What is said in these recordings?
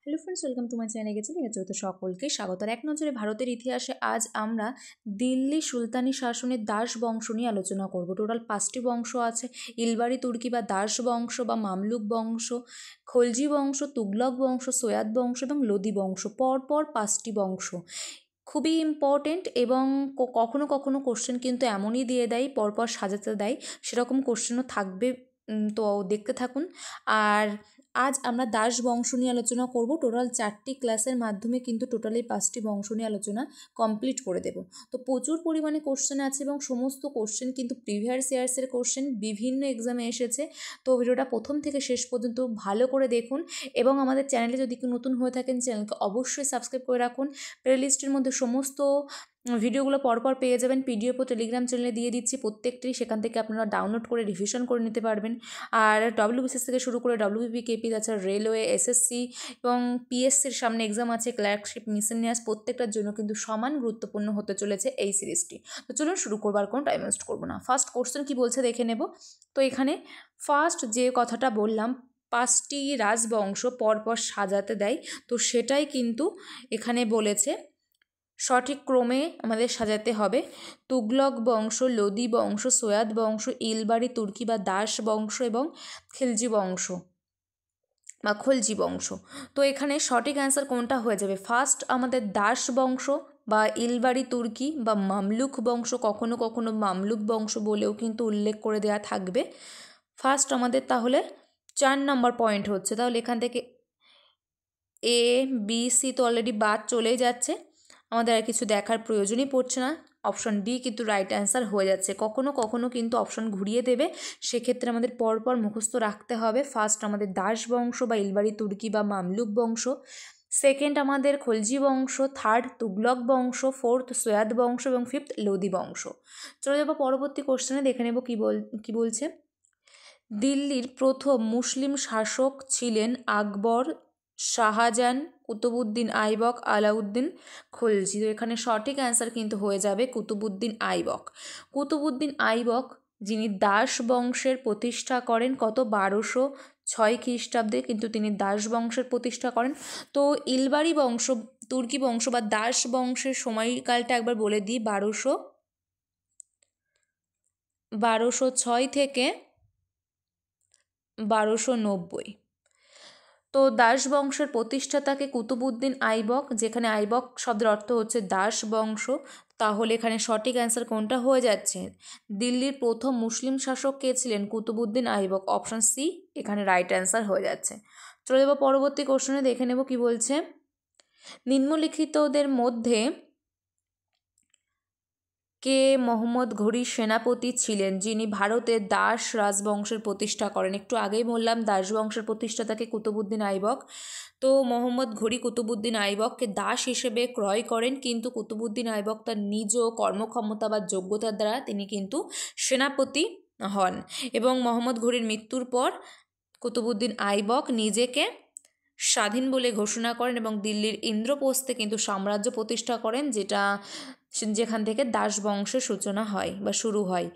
Hello friends, welcome to my channel. গেছে ঠিক আছে, তো সকলকে স্বাগত। আর এক নজরে ভারতের ইতিহাসে আজ আমরা দিল্লি সুলতানি শাসনের দাস বংশ নিয়ে আলোচনা করব। টোটাল 5টি বংশ আছে: ইলবাড়ি তুর্কি বা দাস বংশ বা মামলুক বংশ, খলজি বংশ, তুগলক বংশ, সৈয়দ বংশ এবং লোদি বংশ। পরপর 5টি বংশ, খুবই ইম্পর্টেন্ট। এবং কখনো কখনো কোশ্চেন কিন্তু এমনই দিয়ে দেয়, পরপর সাজাতে দেয়, সেরকম কোশ্চেনও থাকবে। তো দেখতে থাকুন। আর আজ আমরা দাস বংশ নিয়ে আলোচনা করব। টোটাল 4টি ক্লাসের মাধ্যমে কিন্তু টোটালি 5টি বংশ নিয়ে আলোচনা কমপ্লিট করে দেব। তো প্রচুর পরিমাণে কোশ্চেন আছে এবং সমস্ত কোশ্চেন কিন্তু প্রিভিয়াস ইয়ার্সের কোশ্চেন, বিভিন্ন এক্সামে এসেছে। তো ভিডিওটা প্রথম থেকে শেষ পর্যন্ত ভালো করে দেখুন এবং আমাদের চ্যানেলে যদি কেউ নতুন হয়ে থাকেন চ্যানেলকে অবশ্যই সাবস্ক্রাইব করে রাখুন। প্লেলিস্টের মধ্যে সমস্ত ভিডিওগুলো পরপর পেয়ে যাবেন। পিডিএফ ও টেলিগ্রাম চ্যানেলে দিয়ে দিচ্ছি প্রত্যেকটি, সেখান থেকে আপনারা ডাউনলোড করে রিভিশন করে নিতে পারবেন। আর ডব্লিউবিসিএস থেকে শুরু করে ডব্লিউবিপি, কেপি, তাছাড়া রেলওয়ে, এসএসসি এবং পিএসসির সামনে এক্সাম আছে, ক্লার্কশিপ, মিসেলিনিয়াস, প্রত্যেকটার জন্য কিন্তু সমান গুরুত্বপূর্ণ হতে চলেছে এই সিরিজটি। তো চলুন শুরু করবো, আর কোনো টাইম ওয়েস্ট করবো না। ফার্স্ট কোশ্চেন কি বলছে দেখে নেব। তো এখানে ফার্স্ট যে কথাটা বললাম, 5টি রাজবংশ পরপর সাজাতে দেয়, তো সেটাই কিন্তু এখানে বলেছে। সঠিক ক্রমে আমাদের সাজাতে হবে। তুগলক বংশ, লোদি বংশ, সৈয়দ বংশ, ইলবাড়ি তুর্কি বা দাস বংশ এবং খিলজি বংশ বা খলজি বংশ। তো এখানে সঠিক অ্যান্সার কোনটা হয়ে যাবে? ফার্স্ট আমাদের দাস বংশ বা ইলবাড়ি তুর্কি বা মামলুক বংশ, কখনো কখনো মামলুক বংশ বলেও কিন্তু উল্লেখ করে দেওয়া থাকবে। ফার্স্ট আমাদের তাহলে 4 নম্বর পয়েন্ট হচ্ছে। তাহলে এখান থেকে এ, বি, সি তো অলরেডি বাদ চলেই যাচ্ছে, আমাদের আর কিছু দেখার প্রয়োজনই পড়ছে না। অপশন ডি কিন্তু রাইট অ্যান্সার হয়ে যাচ্ছে। কখনো কখনো কিন্তু অপশন ঘুরিয়ে দেবে, সেক্ষেত্রে আমাদের পরপর মুখস্থ রাখতে হবে। ফার্স্ট আমাদের দাস বংশ বা ইলবাড়ি তুর্কি বা মামলুক বংশ, সেকেন্ড আমাদের খলজি বংশ, থার্ড তুগলক বংশ, ফোর্থ সৈয়দ বংশ এবং ফিফথ লোদি বংশ। চলে যাবো পরবর্তী কোশ্চেনে, দেখে নেব কি বলছে। দিল্লির প্রথম মুসলিম শাসক ছিলেন আকবর, শাহজাহান, কুতুবউদ্দিন আইবক, আলাউদ্দিন খলজি। তো এখানে সঠিক অ্যান্সার কিন্তু হয়ে যাবে কুতুবউদ্দিন আইবক। কুতুবউদ্দিন আইবক, যিনি দাস বংশের প্রতিষ্ঠা করেন কত 1206 খ্রিস্টাব্দে কিন্তু তিনি দাস বংশের প্রতিষ্ঠা করেন। তো ইলবাড়ি বংশ, তুর্কি বংশ বা দাস বংশের সময়কালটা একবার বলে দিই, 1206 থেকে 1290। তো দাস বংশের প্রতিষ্ঠাতাকে কুতুবউদ্দিন আইবক, যেখানে আইবক শব্দের অর্থ হচ্ছে দাস বংশ। তাহলে এখানে সঠিক অ্যান্সার কোনটা হয়ে যাচ্ছে? দিল্লির প্রথম মুসলিম শাসক কে ছিলেন? কুতুবউদ্দিন আইবক। অপশন সি এখানে রাইট অ্যান্সার হয়ে যাচ্ছে। চলে যাবো পরবর্তী কোশ্চেনে, দেখে নেব কি বলছে। নিম্নলিখিতদের মধ্যে কে মোহাম্মদ ঘুরির সেনাপতি ছিলেন যিনি ভারতের দাস রাজবংশের প্রতিষ্ঠা করেন? একটু আগেই বললাম দাস বংশের প্রতিষ্ঠাতাকে কুতুবউদ্দিন আইবক। তো মোহাম্মদ ঘুরি কুতুবউদ্দিন আইবককে দাস হিসেবে ক্রয় করেন, কিন্তু কুতুবউদ্দিন আইবক তার নিজ কর্মক্ষমতা বা যোগ্যতার দ্বারা তিনি কিন্তু সেনাপতি হন। এবং মোহাম্মদ ঘুরির মৃত্যুর পর কুতুবউদ্দিন আইবক নিজেকে স্বাধীন বলে ঘোষণা করেন এবং দিল্লির ইন্দ্রপ্রস্থে কিন্তু সাম্রাজ্য প্রতিষ্ঠা করেন, যেখান থেকে দাস বংশের সূচনা হয় বা শুরু হয়।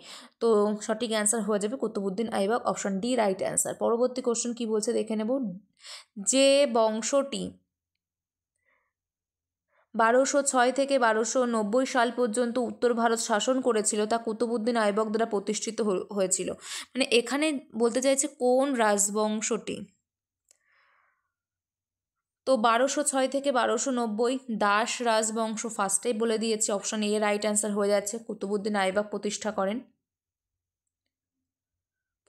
তো সঠিক অ্যান্সার হয়ে যাবে Qutbuddin Aibak. Option D right answer. পরবর্তী কোশ্চেন কি বলছে দেখে নেব। যে বংশটি 1206 থেকে 1290 সাল পর্যন্ত উত্তর ভারত শাসন করেছিল তা কুতুবউদ্দিন আইবক দ্বারা প্রতিষ্ঠিত হয়েছিল। মানে এখানে বলতে চাইছে কোন রাজবংশটি। তো 1206 থেকে 1290 দাস রাজবংশ ফার্স্টেই বলে দিয়েছে, অপশন এ রাইট অ্যান্সার হয়ে যাচ্ছে। কুতুবউদ্দিন আইবক প্রতিষ্ঠা করেন।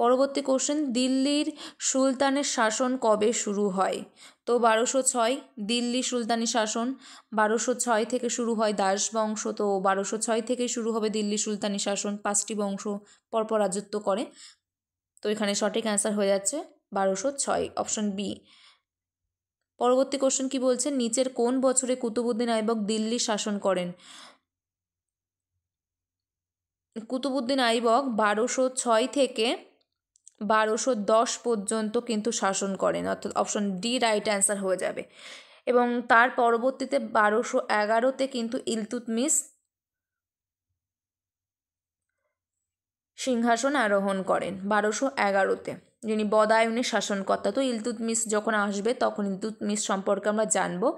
পরবর্তী কোশ্চেন, দিল্লির সুলতানের শাসন কবে শুরু হয়? তো 1206 দিল্লি সুলতানি শাসন, 1206 থেকে শুরু হয় দাস বংশ। তো 1206 থেকে শুরু হবে দিল্লি সুলতানি শাসন, 5টি বংশ পরপর রাজত্ব করে। তো এখানে সঠিক অ্যান্সার হয়ে যাচ্ছে 1206, অপশন বি। পরবর্তী কোশ্চেন কি বলছে, নিচের কোন বছরে কুতুবউদ্দিন আইবক দিল্লি শাসন করেন? কুতুবউদ্দিন আইবক 1206 থেকে 1210 পর্যন্ত কিন্তু শাসন করেন, অর্থাৎ অপশন ডি রাইট অ্যান্সার হয়ে যাবে। এবং তার পরবর্তীতে 1211-তে কিন্তু ইলতুৎমিশ সিংহাসন আরোহণ করেন, 1211-তে। যিনি বদায়ুনের শাসনকর্তা। তো ইলতুৎমিশ যখন আসবে তখন ইলতুৎমিশ সম্পর্কে আমরা জানবো।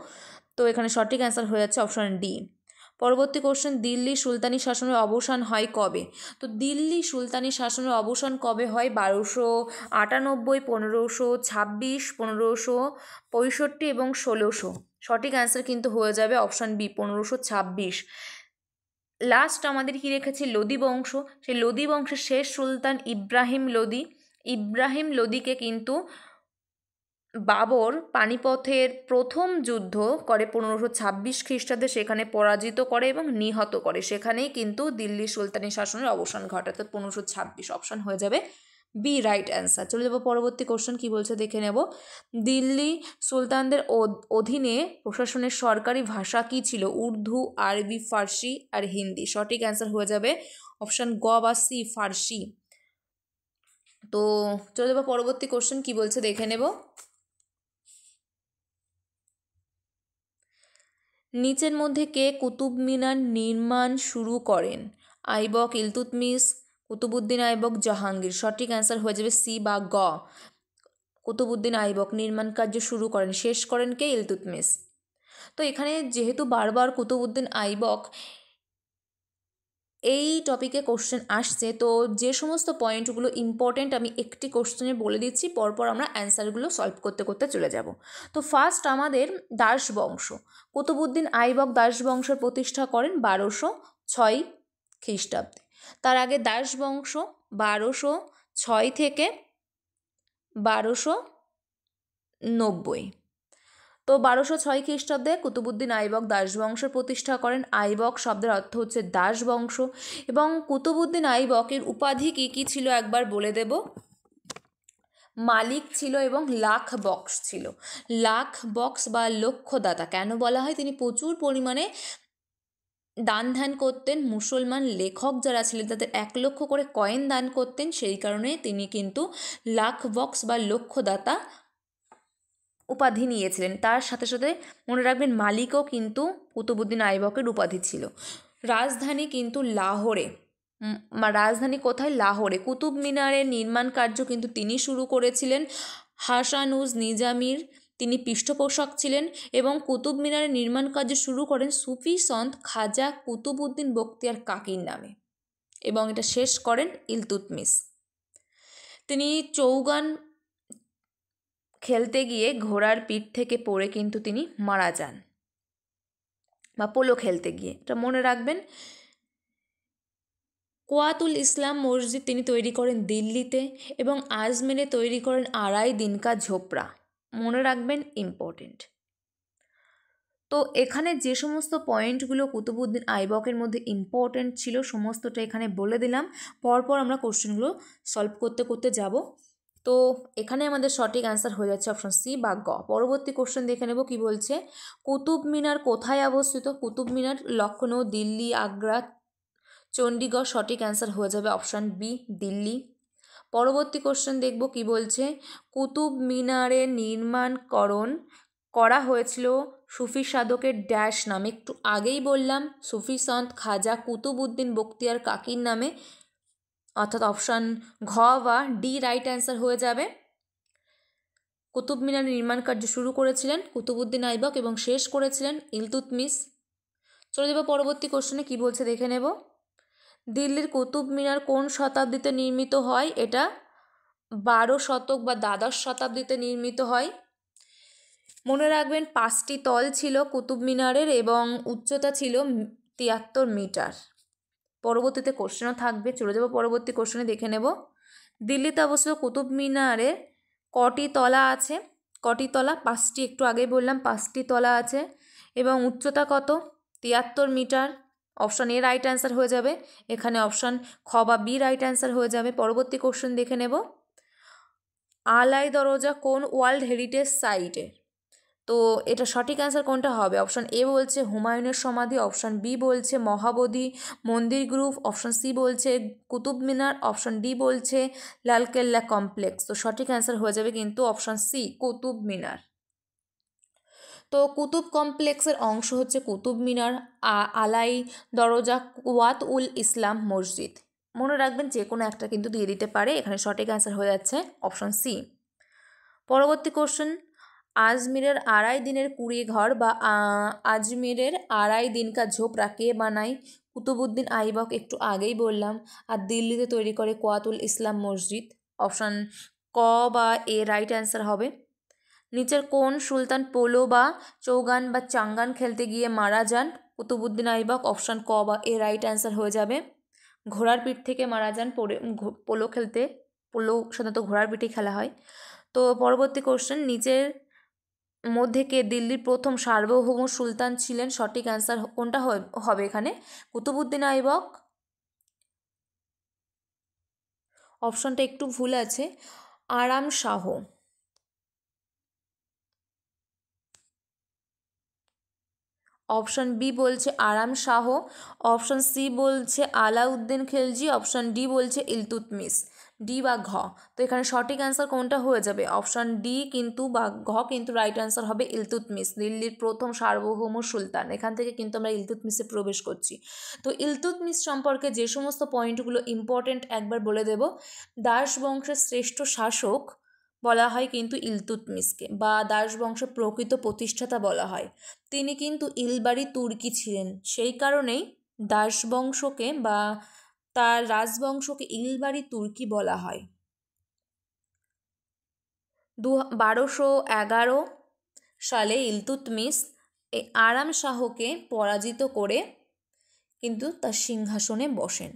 তো এখানে সঠিক অ্যান্সার হয়ে যাচ্ছে অপশন ডি। পরবর্তী কোশ্চেন, দিল্লি সুলতানি শাসনের অবসান হয় কবে? তো দিল্লি সুলতানি শাসনের অবসান কবে হয়? 1298, 1526, 1565 এবং 1600। সঠিক অ্যান্সার কিন্তু হয়ে যাবে অপশান বি, 1526। লাস্ট আমাদের কি রেখেছি? লোদি বংশ। সেই লোদি বংশের শেষ সুলতান ইব্রাহিম লোদিকে কিন্তু বাবর পানিপথের প্রথম যুদ্ধ করে 1526 খ্রিস্টাব্দে, সেখানে পরাজিত করে এবং নিহত করে। সেখানেই কিন্তু দিল্লি সুলতানি শাসনের অবসান ঘটে। অর্থাৎ 1526 অপশান হয়ে যাবে বি রাইট অ্যান্সার। চলে যাবো পরবর্তী কোশ্চেন কী বলছে দেখে নেব। দিল্লি সুলতানদের অধীনে প্রশাসনের সরকারি ভাষা কী ছিল? উর্দু, আরবি, ফার্সি আর হিন্দি। সঠিক অ্যান্সার হয়ে যাবে অপশান গ বা সি, ফার্সি। তো চলে যাবো পরবর্তী কোশ্চেন কী বলছে দেখে নেব। নিচের মধ্যে কে কুতুব মিনার নির্মাণ শুরু করেন? আইবক, ইলতুৎমিশ, কুতুবউদ্দিন আইবক, জাহাঙ্গীর। সঠিক অ্যান্সার হয়ে যাবে সি বা গ, কুতুবউদ্দিন আইবক নির্মাণ কার্য শুরু করেন। শেষ করেন কে? ইলতুৎমিশ। তো এখানে যেহেতু বারবার কুতুবউদ্দিন আইবক এই টপিকে কোশ্চেন আসছে, তো যে সমস্ত পয়েন্টগুলো ইম্পর্টেন্ট আমি একটি কোশ্চেনে বলে দিচ্ছি, পরপর আমরা অ্যান্সারগুলো সলভ করতে করতে চলে যাব। তো ফার্স্ট আমাদের দাস বংশ। কুতুবউদ্দিন আইবক দাস বংশের প্রতিষ্ঠা করেন 1206 খ্রিস্টাব্দে। তার আগে দাস বংশ 1206 থেকে 1290। তো 1206 খ্রিস্টাব্দে কুতুবউদ্দিন আইবক দাস বংশের প্রতিষ্ঠা করেন। আইবক শব্দের অর্থ হচ্ছে দাস বংশ। এবং কুতুবউদ্দিন আইবকের উপাধি কী কী ছিল একবার বলে দেব। মালিক ছিল এবং লাখ বক্স ছিল। লাখ বক্স বা লক্ষ্যদাতা কেন বলা হয়? তিনি প্রচুর পরিমাণে দান ধ্যান করতেন। মুসলমান লেখক যারা ছিলেন তাদের 1 লক্ষ করে কয়েন দান করতেন, সেই কারণে তিনি কিন্তু লাখ বক্স বা লক্ষ্যদাতা উপাধি নিয়েছিলেন। তার সাথে সাথে মনে রাখবেন মালিকও কিন্তু কুতুবউদ্দিন আইবকের উপাধি ছিল। রাজধানী কিন্তু লাহোরে। রাজধানী কোথায়? লাহোরে। কুতুব মিনারের নির্মাণ কার্য কিন্তু তিনি শুরু করেছিলেন। হাসানুজ নিজামির তিনি পৃষ্ঠপোষক ছিলেন এবং কুতুব মিনারের নির্মাণ কার্য শুরু করেন সুফি সন্ত খাজা কুতুবউদ্দিন বখতিয়ার কাকির নামে এবং এটা শেষ করেন ইলতুৎমিশ। তিনি চৌগান খেলতে গিয়ে ঘোড়ার পিঠ থেকে পড়ে কিন্তু তিনি মারা যান, বা পোলো খেলতে গিয়ে, এটা মনে রাখবেন। কোয়াতুল ইসলাম মসজিদ তিনি তৈরি করেন দিল্লিতে এবং আজমেরে তৈরি করেন আড়াই দিনকা ঝোপড়া। মনে রাখবেন, ইম্পর্টেন্ট। তো এখানে যে সমস্ত পয়েন্টগুলো কুতুবউদ্দিন আইবকের মধ্যে ইম্পর্টেন্ট ছিল সমস্তটা এখানে বলে দিলাম। পরপর আমরা কোশ্চেনগুলো সলভ করতে করতে যাব। তো এখানে আমাদের সঠিক অ্যান্সার হয়ে যাচ্ছে অপশন সি বা গ। পরবর্তী কোশ্চেন দেখে নেব কি বলছে। কুতুব মিনার কোথায় অবস্থিত? কুতুব মিনার লখনৌ, দিল্লি, আগ্রা, চণ্ডীগড়। সঠিক অ্যান্সার হয়ে যাবে অপশান বি, দিল্লি। পরবর্তী কোশ্চেন দেখব কি বলছে। কুতুব মিনারের নির্মাণকরণ করা হয়েছিল সুফি সাধকের ড্যাশ নামে। একটু আগেই বললাম সুফি সন্ত খাজা কুতুবউদ্দিন বখতিয়ার কাকির নামে, অর্থাৎ অপশান ঘ বা ডি রাইট অ্যান্সার হয়ে যাবে। কুতুব মিনার নির্মাণ কার্য শুরু করেছিলেন কুতুবউদ্দিন আইবক এবং শেষ করেছিলেন ইলতুৎমিশ। চলে যাব পরবর্তী কোশ্চেনে কি বলছে দেখে নেব। দিল্লির কুতুব মিনার কোন শতাব্দীতে নির্মিত হয়? এটা 12 শতক বা দ্বাদশ শতাব্দীতে নির্মিত হয়। মনে রাখবেন 5টি তল ছিল কুতুব মিনারের এবং উচ্চতা ছিল 73 মিটার। পরবর্তীতে কোশ্চেনও থাকবে, চলে যাব পরবর্তী কোশ্চেনে দেখে নেব। দিল্লিতে অবস্থিত কুতুব মিনারে কটি তলা আছে? কটি তলা? 5টি, একটু আগেই বললাম 5টি তলা আছে এবং উচ্চতা কত? 73 মিটার। অপশান এ রাইট অ্যান্সার হয়ে যাবে। এখানে অপশান খ বা বি রাইট অ্যান্সার হয়ে যাবে। পরবর্তী কোশ্চেন দেখে নেব। আলাই দরজা কোন ওয়ার্ল্ড হেরিটেজ সাইটে? তো এটা সঠিক অ্যান্সার কোনটা হবে? অপশান এ বলছে হুমায়ুনের সমাধি, অপশান বি বলছে মহাবোধি মন্দির গ্রুপ, অপশান সি বলছে কুতুব মিনার, অপশান ডি বলছে লালকেল্লা কমপ্লেক্স। তো সঠিক অ্যান্সার হয়ে যাবে কিন্তু অপশান সি, কুতুব মিনার। তো কুতুব কমপ্লেক্সের অংশ হচ্ছে কুতুব মিনার, আলাই দরজা, কুওয়াত উল ইসলাম মসজিদ। মনে রাখবেন যে কোনো একটা কিন্তু দিয়ে দিতে পারে, এখানে সঠিক অ্যান্সার হয়ে যাচ্ছে অপশন সি। পরবর্তী কোশ্চেন, আজমিরের আড়াই দিনের কুড়ি ঘর বা আজমিরের আড়াই দিন কা ঝোপড়া কে বানায়? কুতুবুদ্দিন আইবক একটু আগেই বললাম। আর দিল্লিতে তৈরি করে কোয়াতুল ইসলাম মসজিদ। অপশান ক বা এ রাইট অ্যান্সার হবে। নিচের কোন সুলতান পোলো বা চৌগান বা চাঙ্গান খেলতে গিয়ে মারা যান? কুতুবুদ্দিন আইবক। অপশান ক বা এ রাইট অ্যান্সার হয়ে যাবে। ঘোড়ার পিঠ থেকে মারা যান পোলো খেলতে। পোলো সাধারণত ঘোড়ার পিঠেই খেলা হয়। তো পরবর্তী কোশ্চেন, নিচের মধ্যে কে দিল্লির প্রথম সার্বভৌম সুলতান ছিলেন? সঠিক অ্যান্সার কোনটা হবে এখানে? কুতুবুদ্দিন আইবক। অপশনটা একটু ভুল আছে, আরাম শাহ। অপশন বি বলছে আরাম শাহ, অপশন সি বলছে আলাউদ্দিন খিলজি, অপশন ডি বলছে ইলতুৎমিশ। ডি বা ঘ। তো এখানে সঠিক অ্যান্সার কোনটা হয়ে যাবে? অপশন ডি কিন্তু বা ঘ কিন্তু রাইট অ্যান্সার হবে ইলতুৎমিশ, দিল্লির প্রথম সার্বভৌম সুলতান। এখান থেকে কিন্তু আমরা ইলতুৎমিশে প্রবেশ করছি। তো ইলতুৎমিশ সম্পর্কে যে সমস্ত পয়েন্টগুলো ইম্পর্টেন্ট একবার বলে দেব। দাস বংশের শ্রেষ্ঠ শাসক বলা হয় কিন্তু ইলতুৎমিশকে, বা দাস বংশের প্রকৃত প্রতিষ্ঠাতা বলা হয়। তিনি কিন্তু ইলবাড়ি তুর্কি ছিলেন, সেই কারণেই দাস বংশকে বা তার রাজবংশকে ইলবাড়ি তুর্কি বলা হয়। 1211 সালে ইলতুৎমিশ এই আরাম শাহকে পরাজিত করে কিন্তু তার সিংহাসনে বসেন।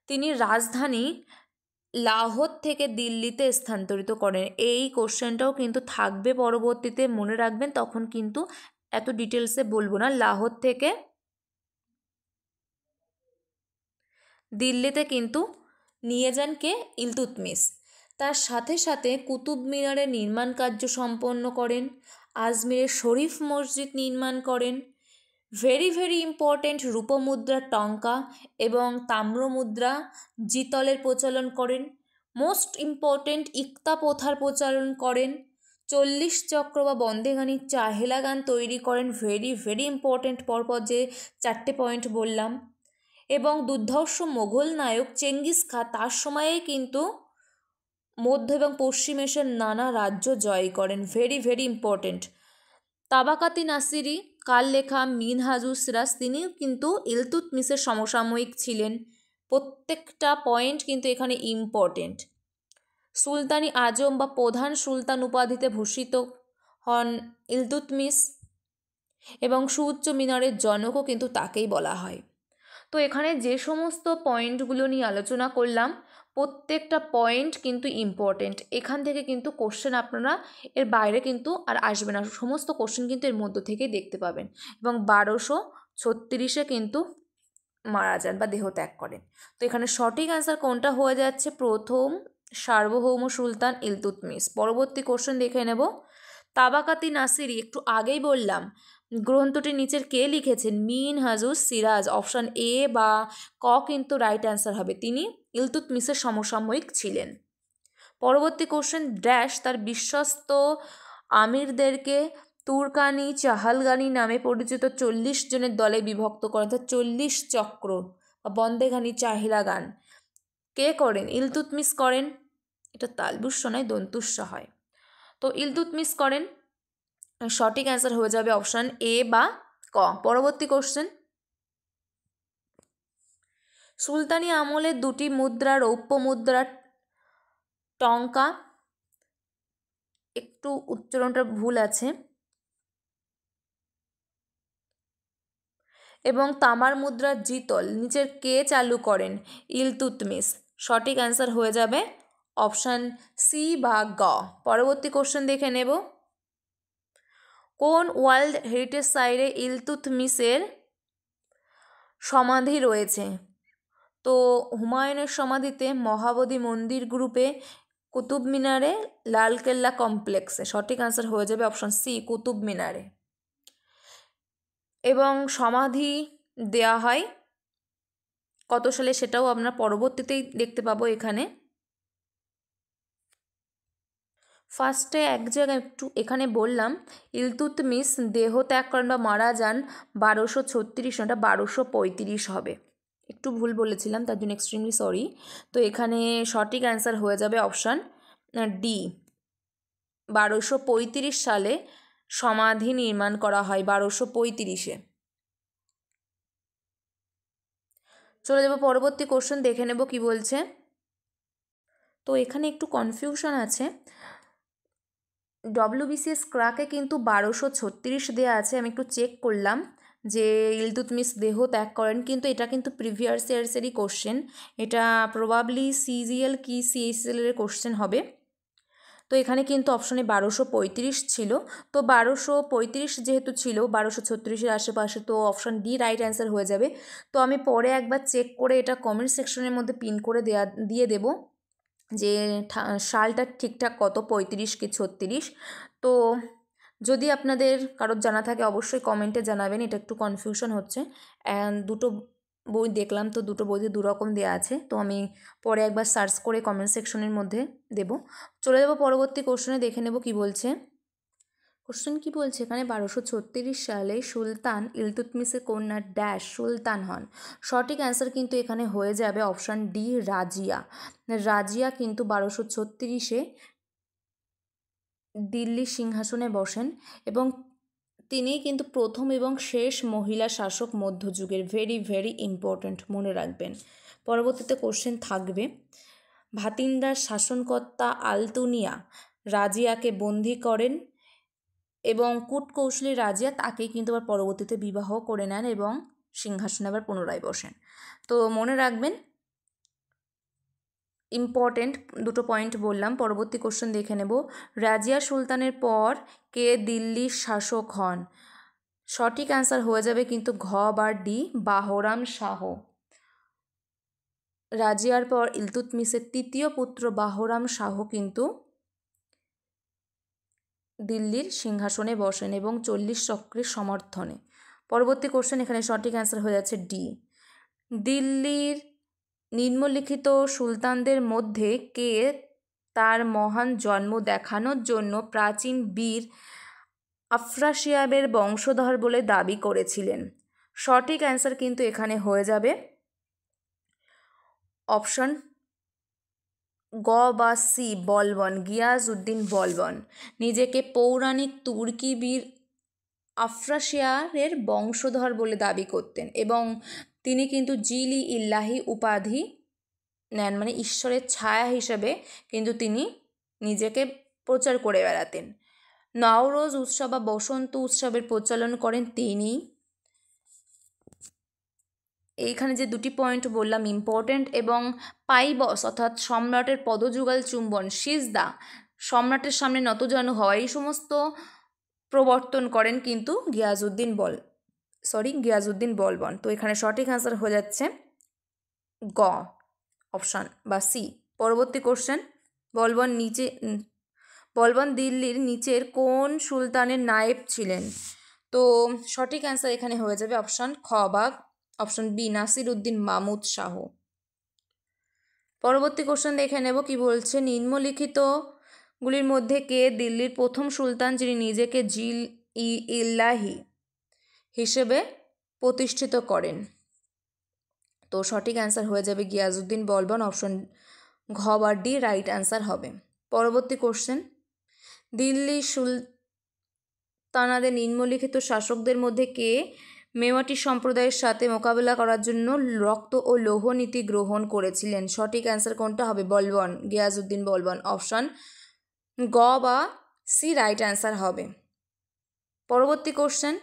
তিনি রাজধানী লাহোর থেকে দিল্লিতে স্থানান্তরিত করেন। এই কোশ্চেনটাও কিন্তু থাকবে পরবর্তীতে, মনে রাখবেন, তখন কিন্তু এত ডিটেলসে বলবো না। লাহোর থেকে দিল্লিতে কিন্তু নিয়ে যান কে? ইলতুৎমিশ। তার সাথে সাথে কুতুব মিনারের নির্মাণ কার্য সম্পন্ন করেন, আজমিরের শরীফ মসজিদ নির্মাণ করেন, ভেরি ভেরি ইম্পর্টেন্ট রূপমুদ্রা টঙ্কা এবং তাম্রমুদ্রা জিতলের প্রচলন করেন, মোস্ট ইম্পর্টেন্ট ইক্তা প্রথার প্রচলন করেন, 40 চক্র বা বন্দেগানি চাহেলা গান তৈরি করেন, ভেরি ভেরি ইম্পর্টেন্ট পরপর যে 4টে পয়েন্ট বললাম, এবং দুর্ধর্ষ মোগল নায়ক চেঙ্গিস খাঁ তার সময়ে কিন্তু মধ্য এবং পশ্চিম এশিয়ার নানা রাজ্য জয় করেন, ভেরি ভেরি ইম্পর্টেন্ট। তাবাকাতি নাসিরি কার লেখা মিনহাজুস সিরাজ, তিনিও কিন্তু ইলতুৎমিশের সমসাময়িক ছিলেন। প্রত্যেকটা পয়েন্ট কিন্তু এখানে ইম্পর্টেন্ট। সুলতানি আজম বা প্রধান সুলতান উপাধিতে ভূষিত হন ইলতুৎমিশ, এবং সুউচ্চ মিনারের জনকও কিন্তু তাকেই বলা হয়। তো এখানে যে সমস্ত পয়েন্টগুলো নিয়ে আলোচনা করলাম, প্রত্যেকটা পয়েন্ট কিন্তু ইম্পর্টেন্ট। এখান থেকে কিন্তু কোশ্চেন আপনারা এর বাইরে কিন্তু আর আসবে না, সমস্ত কোশ্চেন কিন্তু এর মধ্য থেকেই দেখতে পাবেন। এবং 1236 কিন্তু মারা যান বা দেহত্যাগ করেন। তো এখানে সঠিক অ্যান্সার কোনটা হয়ে যাচ্ছে? প্রথম সার্বভৌম সুলতান ইলতুৎমিশ। পরবর্তী কোশ্চেন দেখে নেব। তাবাকাতি নাসিরি একটু আগেই বললাম, গ্রন্থটি নিচের কে লিখেছেন? মিনহাজুস সিরাজ। অপশান এ বা ক কিন্তু রাইট অ্যান্সার হবে, তিনি ইলতুৎমিশের সমসাময়িক ছিলেন। পরবর্তী কোশ্চেন, ড্যাশ তার বিশ্বস্ত আমিরদেরকে তুর্কানি চাহালগানি নামে পরিচিত 40 জনের দলে বিভক্ত করেন। অর্থাৎ 40 চক্র বা বন্দেগানি চাহিলা গান কে করেন? ইলতুৎমিশ করেন। এটা তালবুস্য নয়, দন্তুস্য হয়। তো ইলতুৎমিশ করেন, সঠিক অ্যান্সার হয়ে যাবে অপশান এ বা ক। পরবর্তী কোশ্চেন, সুলতানি আমলের দুটি মুদ্রা, রৌপ্য মুদ্রা টঙ্কা, একটু উচ্চারণটা ভুল আছে, এবং তামার মুদ্রা জিতল নিচের কে চালু করেন? ইলতুৎমিশ। সঠিক অ্যান্সার হয়ে যাবে অপশান সি বা গ। পরবর্তী কোশ্চেন দেখে নেব। কোন ওয়ার্ল্ড হেরিটেজ সাইটে ইলতুৎমিশের সমাধি রয়েছে? তো হুমায়ুনের সমাধিতে, মহাবোধি মন্দির গ্রুপে, কুতুব মিনারে, লালকেল্লা কমপ্লেক্সে। সঠিক অ্যান্সার হয়ে যাবে অপশান সি, কুতুব মিনারে। এবং সমাধি দেয়া হয় কত সালে সেটাও আমরা পরবর্তীতেই দেখতে পাবো। এখানে ফার্স্টে এক জায়গায় একটু এখানে বললাম ইলতুৎমিশ দেহ ত্যাগ করেন বা মারা যান 1236, ওটা 1235 হবে। একটু ভুল বলেছিলাম, তার জন্য এক্সট্রিমলি সরি। তো এখানে সঠিক অ্যান্সার হয়ে যাবে অপশান ডি। 1235 সালে সমাধি নির্মাণ করা হয়, 1235-এ। চলে যাব পরবর্তী কোশ্চেন, দেখে নেব কি বলছে। তো এখানে একটু কনফিউশন আছে। ডব্লিউবিসিএস ক্রাকে কিন্তু 1236 দেওয়া আছে, আমি একটু চেক করলাম যে ইলতুৎমিশ দেহ ত্যাগ করেন, কিন্তু এটা কিন্তু প্রিভিয়াস ইয়ার্সেরই কোশ্চেন। এটা প্রবাবলি সিজিএল কি সিএসএল এর কোশ্চেন হবে। তো এখানে কিন্তু অপশনে 1235 ছিল। তো 1235 যেহেতু ছিল 1236-এর আশেপাশে, তো অপশন ডি রাইট অ্যান্সার হয়ে যাবে। তো আমি পরে একবার চেক করে এটা কমেন্ট সেকশনের মধ্যে পিন করে দিয়ে দেব যে সালটা ঠিকঠাক কত, 35 কি 36। তো যদি আপনাদের কারোর জানা থাকে অবশ্যই কমেন্টে জানাবেন, এটা একটু কনফিউশন হচ্ছে। দুটো বই দেখলাম, তো দুটো বইতে দুরকম দেওয়া আছে, তো আমি পরে একবার সার্চ করে কমেন্ট সেকশনের মধ্যে দেব। চলে যাব পরবর্তী কোশ্চেনে, দেখে নেব কি বলছে। কোশ্চেন কি বলছে এখানে, 1236 সালে সুলতান ইলতুৎমিশের কন্যা ড্যাশ সুলতান হন। সঠিক অ্যান্সার কিন্তু এখানে হয়ে যাবে অপশান ডি, রাজিয়া। রাজিয়া কিন্তু 1236-এ দিল্লির সিংহাসনে বসেন এবং তিনি কিন্তু প্রথম এবং শেষ মহিলা শাসক মধ্যযুগের। ভেরি ভেরি ইম্পর্ট্যান্ট, মনে রাখবেন। পরবর্তীতে কোশ্চেন থাকবে, ভাতিন্দার শাসনকর্তা আলতুনিয়া রাজিয়াকে বন্দী করেন এবং কূটকৌশলী রাজিয়া তাকে কিন্তু আবার পরবর্তীতে বিবাহ করে নেন এবং সিংহাসনে আবার পুনরায় বসেন। তো মনে রাখবেন, ইম্পর্টেন্ট দুটো পয়েন্ট বললাম। পরবর্তী কোশ্চেন দেখে নেব, রাজিয়া সুলতানের পর কে দিল্লির শাসক হন। সঠিক অ্যান্সার হয়ে যাবে কিন্তু ঘ বা ডি, বাহরাম শাহ। রাজিয়ার পর ইলতুৎমিশের তৃতীয় পুত্র বাহরাম শাহ কিন্তু দিল্লির সিংহাসনে বসেন এবং 40 চক্রের সমর্থনে। পরবর্তী কোশ্চেন, এখানে সঠিক অ্যান্সার হয়ে যাচ্ছে ডি। দিল্লির নিম্নলিখিত সুলতানদের মধ্যে কে তার মহান জন্ম দেখানোর জন্য প্রাচীন বীর আফরাসিয়াবের বংশধর বলে দাবি করেছিলেন। সঠিক অ্যান্সার কিন্তু এখানে হয়ে যাবে অপশন গ বা সি, বলবন, গিয়াসউদ্দিন বলবন। নিজেকে পৌরাণিক তুর্কি বীর আফরাসিয়ারের বংশধর বলে দাবি করতেন এবং তিনি কিন্তু জিলি ইল্লাহি উপাধি নেন, মানে ঈশ্বরের ছায়া হিসেবে কিন্তু তিনি নিজেকে প্রচার করে বেড়াতেন। নওরোজ উৎসব বা বসন্ত উৎসবের প্রচলন করেন তিনি। এইখানে যে দুটি পয়েন্ট বললাম ইম্পর্ট্যান্ট। এবং পাইবস অর্থাৎ সম্রাটের পদযুগল চুম্বন, সিজদা, সম্রাটের সামনে নতজানু হওয়া, এই সমস্ত প্রবর্তন করেন কিন্তু গিয়াসউদ্দিন বলবন। তো এখানে সঠিক অ্যান্সার হয়ে যাচ্ছে গ অপশান বা সি। পরবর্তী কোশ্চেন, বলবন দিল্লির নিচের কোন সুলতানের নায়েব ছিলেন। তো সঠিক অ্যান্সার এখানে হয়ে যাবে অপশান খ বা অপশান বি, নাসির উদ্দিন মাহমুদ শাহ। পরবর্তী কোশ্চেন দেখে নেব কি বলছে, নিম্নলিখিতগুলির মধ্যে কে দিল্লির প্রথম সুলতান যিনি নিজেকে জিল ই ইল্লাহি হিসেবে প্রতিষ্ঠিত করেন। তো সঠিক অ্যান্সার হয়ে যাবে গিয়াসউদ্দিন বলবন, অপশন ঘ বা ডি রাইট অ্যান্সার হবে। পরবর্তী কোশ্চেন, দিল্লি সুলতানাদের নিম্নলিখিত শাসকদের মধ্যে কে মেওয়াটি সম্প্রদায়ের সাথে মোকাবিলা করার জন্য রক্ত ও লৌহ নীতি গ্রহণ করেছিলেন। সঠিক অ্যান্সার কোনটা হবে, বলবন, গিয়াসউদ্দিন বলবন, অপশন গ বা সি রাইট অ্যান্সার হবে। পরবর্তী কোশ্চেন,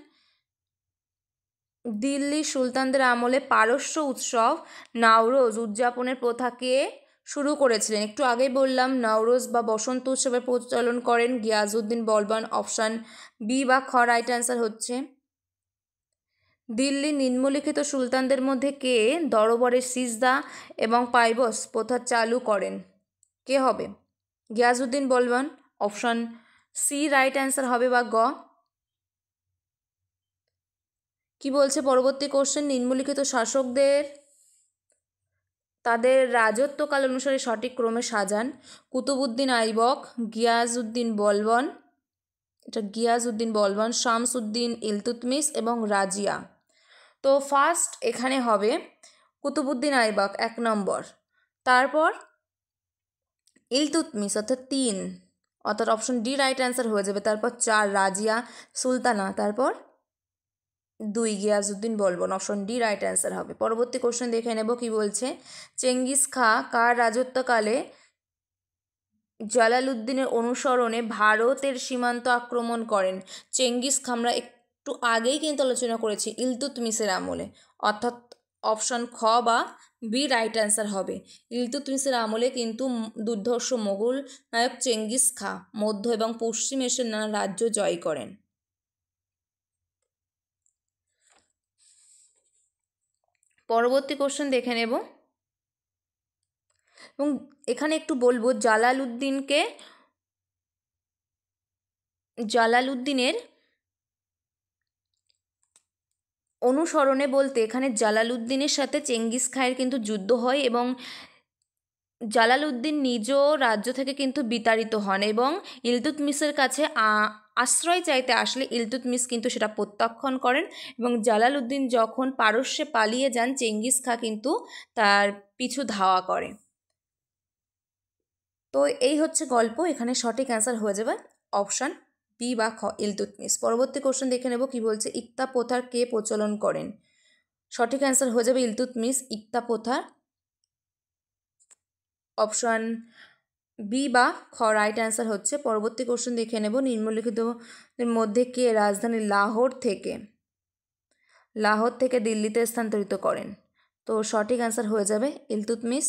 দিল্লি সুলতানদের আমলে পারস্য উৎসব নওরোজ উদযাপনের প্রথাকে শুরু করেছিলেন। একটু আগেই বললাম নওরোজ বা বসন্ত উৎসবের প্রচলন করেন গিয়াসউদ্দিন বলবন, অপশান বি বা খ রাইট অ্যান্সার হচ্ছে। দিল্লি নিম্নলিখিত সুলতানদের মধ্যে কে দরবারে সিজদা এবং পাইবস প্রথা চালু করেন। কে হবে, Giasuddin Balban, option C right answer হবে বা গ। কি বলছে পরবর্তী কোশ্চেন, নিম্নলিখিত শাসকদের তাদের রাজত্বকাল অনুসারে সঠিক ক্রমে সাজান। কুতুবউদ্দিন আইবক, গিয়াসউদ্দিন বলবন, এটা গিয়াসউদ্দিন বলবন, শামসউদ্দিন ইলতুৎমিশ এবং রাজিয়া। তো ফার্স্ট এখানে হবে কুতুবুদ্দিন আইবক 1 নম্বর। তারপর ইলতুৎমিশ অর্থাৎ 3, অর্থাৎ অপশন ডি রাইট অ্যান্সার হয়ে যাবে। তারপর 4 রাজিয়া সুলতানা, তারপর 2 Giasuddin Balban, option D right answer হবে। পরবর্তী কোশ্চেন দেখে নেব কি বলছে। চেঙ্গিস খাঁ কার রাজত্বকালে জালালউদ্দিনের অনুসরণে ভারতের সীমান্ত আক্রমণ করেন? চেঙ্গিস খাঁ আমরা একটু আগেই কিন্তু আলোচনা করেছি ইলতুৎমিশের আমলে, অর্থাৎ অপশন খ বা বি রাইট অ্যান্সার হবে। ইলতুৎমিশের আমলে কিন্তু দুর্ধর্ষ মোগল নায়ক চেঙ্গিস খাঁ মধ্য এবং পশ্চিম এশিয়ার নানা রাজ্য জয় করেন। পরবর্তী কোশ্চেন দেখে নেব, এবং এখানে একটু বলবো জালালউদ্দিনের অনুসরণে বলতে এখানে জালালউদ্দিনের সাথে চেঙ্গিস খাঁয়ের কিন্তু যুদ্ধ হয় এবং জালালউদ্দিন নিজ রাজ্য থেকে কিন্তু বিতাড়িত হন এবং ইলতুৎমিশের কাছে আশ্রয় চাইতে আসলে ইলতুৎমিশ কিন্তু সেটা প্রত্যাখ্যান করেন এবং জালালউদ্দিন যখন পারস্যে পালিয়ে যান চেঙ্গিস খাঁ কিন্তু তার পিছু ধাওয়া করে। তো এই হচ্ছে গল্প, এখানে সঠিক অ্যান্সার হয়ে যাবে অপশান বি বা খ ইলতুৎমিশ। পরবর্তী কোশ্চেন দেখে নেব কি বলছে। ইক্তা প্রথার কে প্রচলন করেন? সঠিক অ্যান্সার হয়ে যাবে ইলতুৎমিশ। ইক্তা প্রথার অপশান বি বা খ রাইট অ্যান্সার হচ্ছে। পরবর্তী কোশ্চেন দেখে নেব। নিম্নলিখিতদের মধ্যে কে রাজধানী লাহোর থেকে দিল্লিতে স্থানান্তরিত করেন? তো সঠিক অ্যান্সার হয়ে যাবে ইলতুৎমিশ।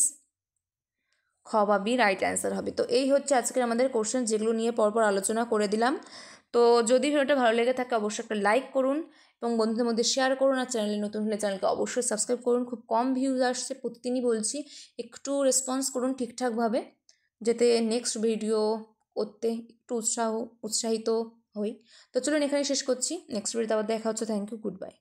খ বা বি রাইট অ্যান্সার হবে। তো এই হচ্ছে আজকের আমাদের কোশ্চেন, যেগুলো নিয়ে পরপর আলোচনা করে দিলাম। তো যদি ভিডিওটা ভালো লেগে থাকে অবশ্যই একটা লাইক করুন এবং বন্ধুদের মধ্যে শেয়ার করুন, আর চ্যানেলে নতুন হলে চ্যানেলকে অবশ্যই সাবস্ক্রাইব করুন। খুব কম ভিউজ আসছে, প্রতিদিনই বলছি, একটু রেসপন্স করুন ঠিকঠাকভাবে, যাতে নেক্সট ভিডিও করতে একটু উৎসাহিত হই। তো চলুন এখানে শেষ করছি, নেক্সট ভিডিওতে আবার দেখা হচ্ছে। Thank you, good by.